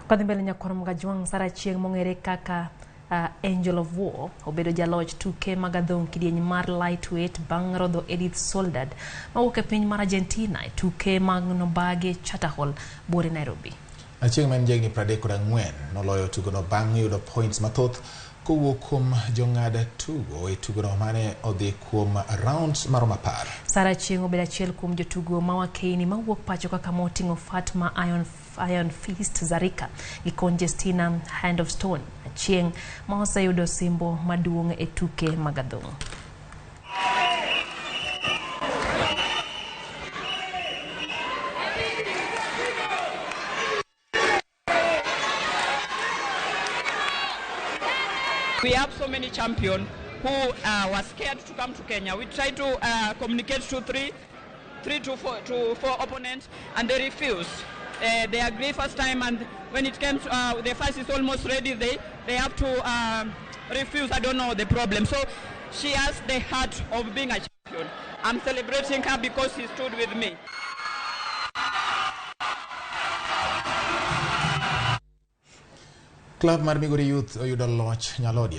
Kwa mbele nyakoro mgajwang Sara Achieng mongere kaka Angel of War obedo jaloch tuke magadhong kidieny mar lightweight bang' rodho Edith Soldad mawuok e piny mar Argentina tuke mag nobage Chatterhall bore Nairobi. Achieng men jegni 34 noloyo tugono bang' yudo points mathoth kowuok kuom jong'ad tugo e tugono mane odhi kuom rounds maromo 10. Sara Achieng obedo achiel kuom jotugo mawakeni mawuok pacho kaka moting'o Fatma Iron Fist Zarika gi Conjestina Hand of Stone. Achieng ma oseyudo simbo maduong' e tuke magadhong. We have so many champions who were scared to come to Kenya. We tried to communicate to three to four opponents, and they refused. They agreed first time, and when it came to the fight is almost ready, they have to refuse. I don't know the problem. So she has the heart of being a champion. I'm celebrating her because she stood with me. Club mar Migori Youth oyudo loch nyalodi